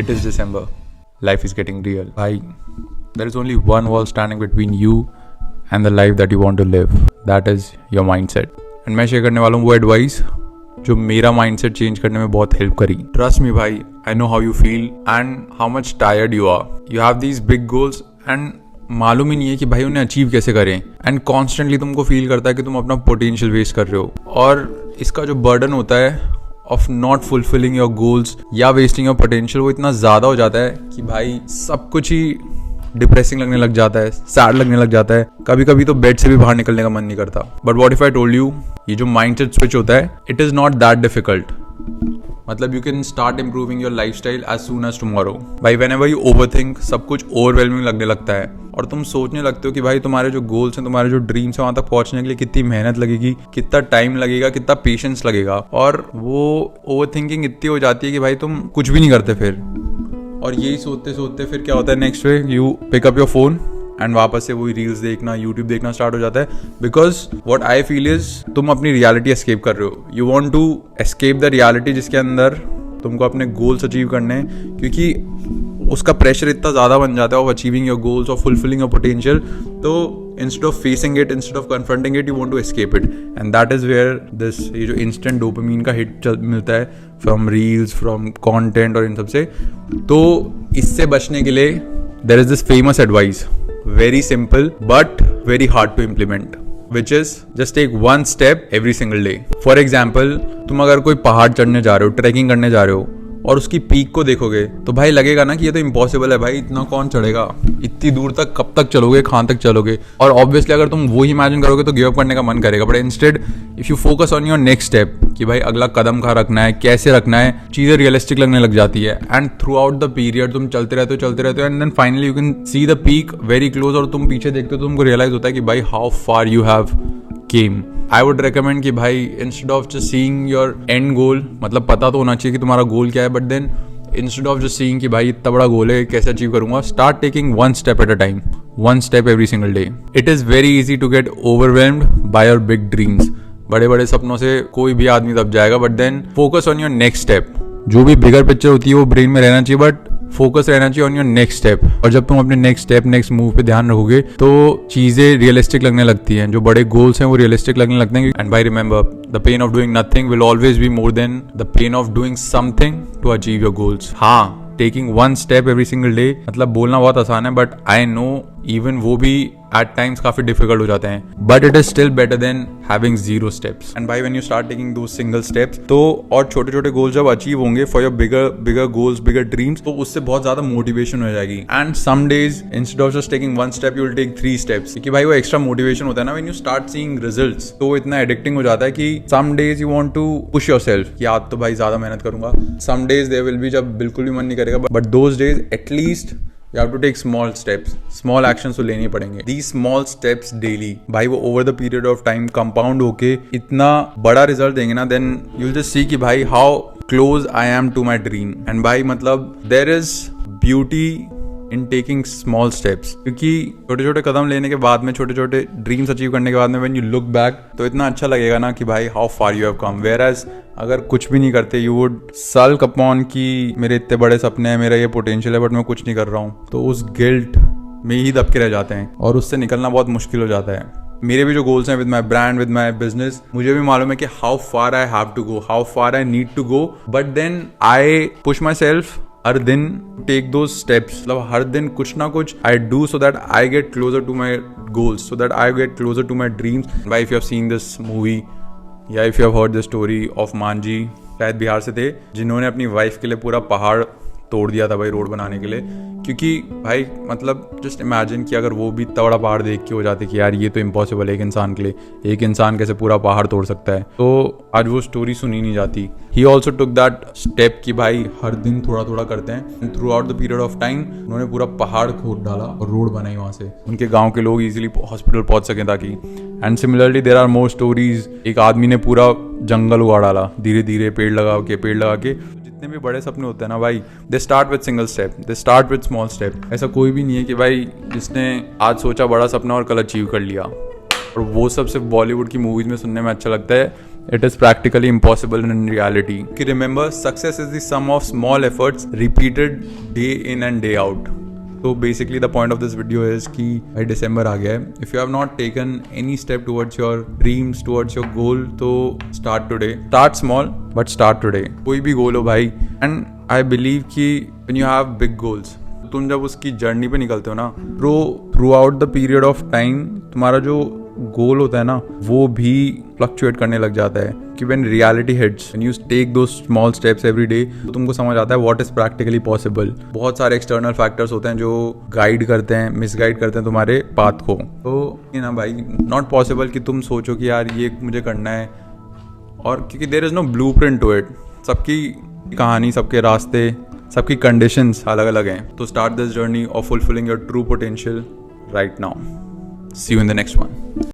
It is December. Life is getting real. Bhai, there is only one wall standing between you and the life that you want to live. That is your mindset. And मैं share करने वाला हूँ वो advice जो मेरा mindset change करने में बहुत हेल्प करी. ट्रस्ट मी भाई, I know how you feel and how much tired you are. You have these big goals and मालूम ही नहीं है कि भाई उन्हें अचीव कैसे करें. एंड कॉन्स्टेंटली तुमको फील करता है कि तुम अपना पोटेंशियल वेस्ट कर रहे हो. और इसका जो बर्डन होता है of not fulfilling your goals या वेस्टिंग योर पोटेंशियल, वो इतना ज़्यादा हो जाता है कि भाई सब कुछ ही डिप्रेसिंग लगने लग जाता है, सैड लगने लग जाता है. कभी कभी तो बेड से भी बाहर निकलने का मन नहीं करता. But what if I told you, ये जो माइंडसेट स्विच होता है, it is not that difficult. मतलब you can start improving your life style as soon as tomorrow. भाई वेन एवर यू ओवरथिंक, सब कुछ ओवरवेलमिंग लगने लगता है और तुम सोचने लगते हो कि भाई तुम्हारे जो गोल्स हैं, तुम्हारे जो ड्रीम्स हैं, वहां तक पहुंचने के लिए कितनी मेहनत लगेगी, कितना टाइम लगेगा, कितना पेशेंस लगेगा. और वो ओवरथिंकिंग इतनी हो जाती है कि भाई तुम कुछ भी नहीं करते फिर. और यही सोचते सोचते फिर क्या होता है, next day you pick up your phone and वापस से वही रील्स देखना, यूट्यूब देखना स्टार्ट हो जाता है. Because what I feel is तुम अपनी रियलिटी एस्केप कर रहे हो. You want to escape the reality जिसके अंदर तुमको अपने गोल्स अचीव करने हैं, क्योंकि उसका प्रेशर इतना ज़्यादा बन जाता है ऑफ अचीविंग योर गोल्स और फुलफिलिंग योर पोटेंशियल. तो instead of facing it, instead of confronting it, you want to escape it. And that is where this ये जो इंस्टेंट डोपामीन का हिट मिलता है फ्रॉम रील्स, फ्रॉम कॉन्टेंट और इन सब से. तो इससे बचने के लिए there is this famous advice, very simple but very hard to implement, which is just take one step every single day. For example, तुम अगर कोई पहाड़ चढ़ने जा रहे हो, ट्रैकिंग करने जा रहे हो और उसकी पीक को देखोगे तो भाई लगेगा ना कि ये तो इम्पॉसिबल है. भाई इतना कौन चढ़ेगा, इतनी दूर तक कब तक चलोगे, कहाँ तक चलोगे. और ऑब्वियसली अगर तुम वो ही इमेजिन करोगे तो गिव अप करने का मन करेगा. But instead if you focus on your next step कि भाई अगला कदम कहाँ रखना है, कैसे रखना है, चीज़ें रियलिस्टिक लगने लग जाती है. And throughout the period तुम चलते रहते हो and then finally you can see the peak very close. और तुम पीछे देखते हो तो तुमको रियलाइज होता है कि भाई how far you have came. I would recommend कि भाई instead of just seeing your end goal, मतलब पता तो होना चाहिए कि तुम्हारा गोल क्या है, but then instead of just seeing कि भाई इतना बड़ा गोल है, कैसे अचीव करूंगा, start taking one step at a time, one step every single day. It is very easy to get overwhelmed by your big dreams. बड़े बड़े सपनों से कोई भी आदमी दब जाएगा. But then focus on your next step. जो भी बिगर पिक्चर होती है वो ब्रेन में रहना चाहिए, बट फोकस रहना चाहिए ऑन योर नेक्स्ट स्टेप. और जब तुम अपने नेक्स्ट स्टेप, नेक्स्ट मूव पे ध्यान रखोगे तो चीजें रियलिस्टिक लगने लगती हैं. जो बड़े गोल्स हैं वो रियलिस्टिक लगने लगते हैं. And by remember, the pain of doing nothing will always be more than the pain of doing something to achieve your goals. हाँ, taking one step every single day मतलब बोलना बहुत आसान है, बट आई नो इवन वो भी eight times काफी difficult हो जाते हैं. But it is still better than having zero steps. And भाई व्हेन यू स्टार्ट टेकिंग दो सिंगल स्टेप्स, तो और छोटे छोटे गोल्स जब अचीव होंगे for your bigger goals, bigger dreams, तो उससे बहुत ज्यादा मोटिवेशन हो जाएगी. And some days instead of just taking one step you will take 3 steps. क्योंकि भाई वो एक्स्ट्रा मोटिवेशन होता है ना when you start seeing results. तो वो इतना एडिक्टिंग हो जाता है कि some days you want to push yourself कि आज तो भाई ज्यादा मेहनत करूंगा. Some days there will be जब बिल्कुल भी मन नहीं करेगा, but those days at least you have to take small steps, small actions तो लेने ही पड़ेंगे. These small steps daily, भाई वो over the period of time compound होके इतना बड़ा रिजल्ट देंगे ना, then you'll just see कि भाई how close I am to my dream. And भाई मतलब there is beauty in taking small steps, क्योंकि छोटे छोटे कदम लेने के बाद में, छोटे छोटे ड्रीम्स अचीव करने के बाद में when you look back तो इतना अच्छा लगेगा ना कि भाई how far you have come. Whereas अगर कुछ भी नहीं करते you would sulk upon कि मेरे इतने बड़े सपने हैं, मेरा ये पोटेंशियल है, बट मैं कुछ नहीं कर रहा हूँ, तो उस गिल्ट में ही दब के रह जाते हैं और उससे निकलना बहुत मुश्किल हो जाता है. मेरे भी जो गोल्स हैं with my brand, with my business, मुझे भी मालूम है कि how far I have to go, how far I need to go, but then I push myself हर दिन टेक दो स्टेप्स. मतलब हर दिन कुछ ना कुछ I do so that I get closer to my goals, so that I get closer to my dreams. भाई if you have seen this movie या if you have heard the story of Manjhi, शायद बिहार से थे, जिन्होंने अपनी wife के लिए पूरा पहाड़ तोड़ दिया था भाई रोड बनाने के लिए. क्योंकि भाई मतलब जस्ट इमेजिन कि अगर वो भी इतना बड़ा पहाड़ देख के हो जाते कि यार ये तो इम्पॉसिबल है एक इंसान के लिए, एक इंसान कैसे पूरा पहाड़ तोड़ सकता है, तो आज वो स्टोरी सुनी नहीं जाती. He also took that step कि भाई हर दिन थोड़ा थोड़ा करते हैं. And throughout the period of time उन्होंने पूरा पहाड़ खोद डाला और रोड बनाई वहाँ से, उनके गाँव के लोग ईजिली हॉस्पिटल पहुँच सकें ताकि. And similarly there are more stories. एक आदमी ने पूरा जंगल उगाड़ डाला, धीरे धीरे पेड़ लगा के. जितने भी बड़े सपने होते हैं ना भाई, they start with single step, they start with small step. ऐसा कोई भी नहीं है कि भाई जिसने आज सोचा बड़ा सपना और कल अचीव कर लिया. और वो सब सिर्फ बॉलीवुड की मूवीज में सुनने में अच्छा लगता है. it is practically impossible in reality. Remember, success is the sum of small efforts repeated day in and day out. So basically the point of this video is कि भाई December आ गया है. If you have not taken any step towards your dreams, towards your goal, तो start today. Start small, but start today. कोई भी goal हो भाई. And I believe कि when you have big goals, तुम जब उसकी जर्नी पे निकलते हो ना, तो through out the period of time तुम्हारा जो गोल होता है ना, वो भी फ्लक्चुएट करने लग जाता है. कि when reality hits, when you take दो स्मॉल स्टेप्स एवरी डे, तो तुमको समझ आता है व्हाट इज प्रैक्टिकली पॉसिबल. बहुत सारे एक्सटर्नल फैक्टर्स होते हैं जो गाइड करते हैं, मिसगाइड करते हैं तुम्हारे पाथ को. तो ये ना भाई, नॉट पॉसिबल कि तुम सोचो कि यार ये मुझे करना है, और क्योंकि there is no blueprint to it. सबकी कहानी, सबके रास्ते, सबकी कंडीशंस अलग अलग हैं. तो start this journey of fulfilling your true potential right now. See you in the next one.